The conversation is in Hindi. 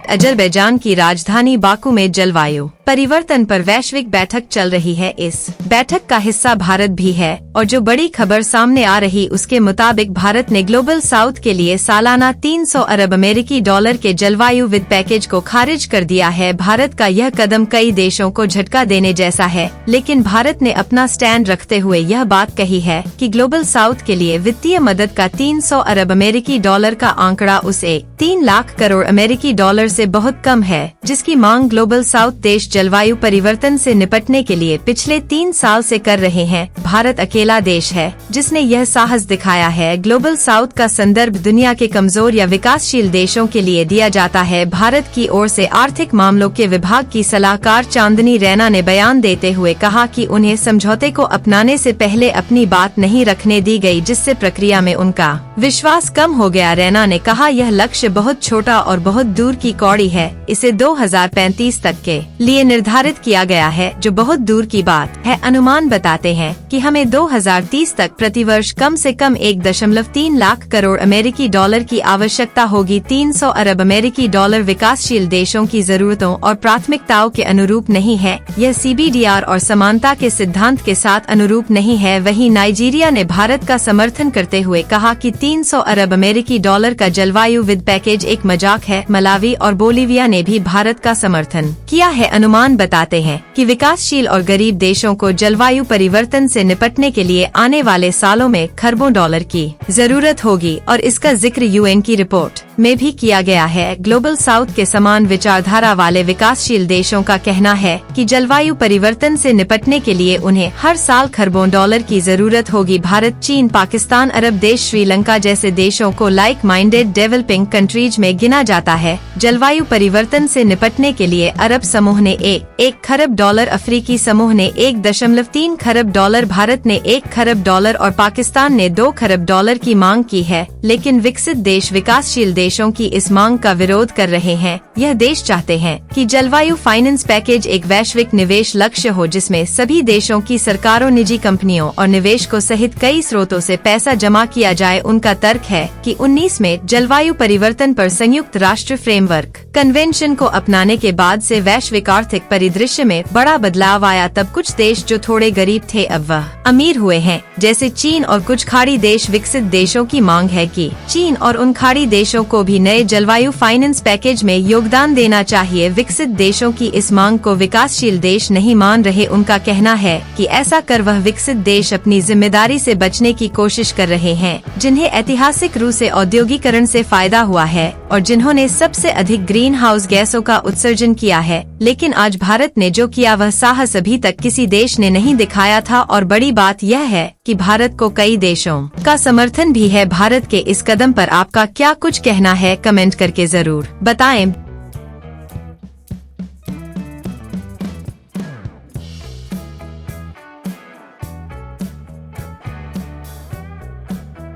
अजरबैजान की राजधानी बाकू में जलवायु परिवर्तन पर वैश्विक बैठक चल रही है। इस बैठक का हिस्सा भारत भी है और जो बड़ी खबर सामने आ रही उसके मुताबिक भारत ने ग्लोबल साउथ के लिए सालाना 300 अरब अमेरिकी डॉलर के जलवायु वित्त पैकेज को खारिज कर दिया है। भारत का यह कदम कई देशों को झटका देने जैसा है, लेकिन भारत ने अपना स्टैंड रखते हुए यह बात कही है कि ग्लोबल साउथ के लिए वित्तीय मदद का 300 अरब अमेरिकी डॉलर का आंकड़ा उस 3 लाख करोड़ अमेरिकी डॉलर से बहुत कम है, जिसकी मांग ग्लोबल साउथ देश जलवायु परिवर्तन से निपटने के लिए पिछले 3 साल से कर रहे हैं। भारत अकेला देश है जिसने यह साहस दिखाया है। ग्लोबल साउथ का संदर्भ दुनिया के कमजोर या विकासशील देशों के लिए दिया जाता है। भारत की ओर से आर्थिक मामलों के विभाग की सलाहकार चांदनी रैना ने बयान देते हुए कहा कि उन्हें समझौते को अपनाने से पहले अपनी बात नहीं रखने दी गई, जिससे प्रक्रिया में उनका विश्वास कम हो गया। रैना ने कहा, यह लक्ष्य बहुत छोटा और बहुत दूर की कौड़ी है। इसे 2035 तक के लिए निर्धारित किया गया है, जो बहुत दूर की बात है। अनुमान बताते हैं कि हमें 2030 तक प्रतिवर्ष कम से कम 1.3 लाख करोड़ अमेरिकी डॉलर की आवश्यकता होगी। 300 अरब अमेरिकी डॉलर विकासशील देशों की जरूरतों और प्राथमिकताओं के अनुरूप नहीं है। यह CBDR और समानता के सिद्धांत के साथ अनुरूप नहीं है। वहीं नाइजीरिया ने भारत का समर्थन करते हुए कहा कि 300 अरब अमेरिकी डॉलर का जलवायु वित्त पैकेज एक मजाक है। मलावी और बोलीविया ने भी भारत का समर्थन किया है। अनुमान बताते हैं कि विकासशील और गरीब देशों को जलवायु परिवर्तन से निपटने के लिए आने वाले सालों में खरबों डॉलर की जरूरत होगी और इसका जिक्र UN की रिपोर्ट में भी किया गया है। ग्लोबल साउथ के समान विचारधारा वाले विकासशील देशों का कहना है कि जलवायु परिवर्तन से निपटने के लिए उन्हें हर साल खरबों डॉलर की जरूरत होगी। भारत, चीन, पाकिस्तान, अरब देश, श्रीलंका जैसे देशों को लाइक माइंडेड डेवलपिंग कंट्रीज में गिना जाता है। जलवायु परिवर्तन से निपटने के लिए अरब समूह ने 1 खरब डॉलर, अफ्रीकी समूह ने 1.3 खरब डॉलर, भारत ने 1 खरब डॉलर और पाकिस्तान ने 2 खरब डॉलर की मांग की है। लेकिन विकसित देश विकासशील देशों की इस मांग का विरोध कर रहे हैं। यह देश चाहते हैं कि जलवायु फाइनेंस पैकेज एक वैश्विक निवेश लक्ष्य हो, जिसमें सभी देशों की सरकारों, निजी कंपनियों और निवेशकों सहित कई स्रोतों से पैसा जमा किया जाए। उनका तर्क है कि 19 में जलवायु परिवर्तन पर संयुक्त राष्ट्र फ्रेमवर्क कन्वेंशन को अपनाने के बाद से वैश्विक आर्थिक परिदृश्य में बड़ा बदलाव आया। तब कुछ देश जो थोड़े गरीब थे अब वह अमीर हुए हैं, जैसे चीन और कुछ खाड़ी देश। विकसित देशों की मांग है कि चीन और उन खाड़ी देशों को भी नए जलवायु फाइनेंस पैकेज में योगदान देना चाहिए। विकसित देशों की इस मांग को विकासशील देश नहीं मान रहे। उनका कहना है कि ऐसा कर वह विकसित देश अपनी जिम्मेदारी से बचने की कोशिश कर रहे हैं, जिन्हें ऐतिहासिक रूप से औद्योगिकरण से फायदा हुआ है और जिन्होंने सबसे अधिक ग्रीन हाउस गैसों का उत्सर्जन किया है। लेकिन आज भारत ने जो किया वह साहस अभी तक किसी देश ने नहीं दिखाया था। और बड़ी बात यह है कि भारत को कई देशों का समर्थन भी है। भारत के इस कदम पर आपका क्या कुछ कहना है, कमेंट करके जरूर बताएं।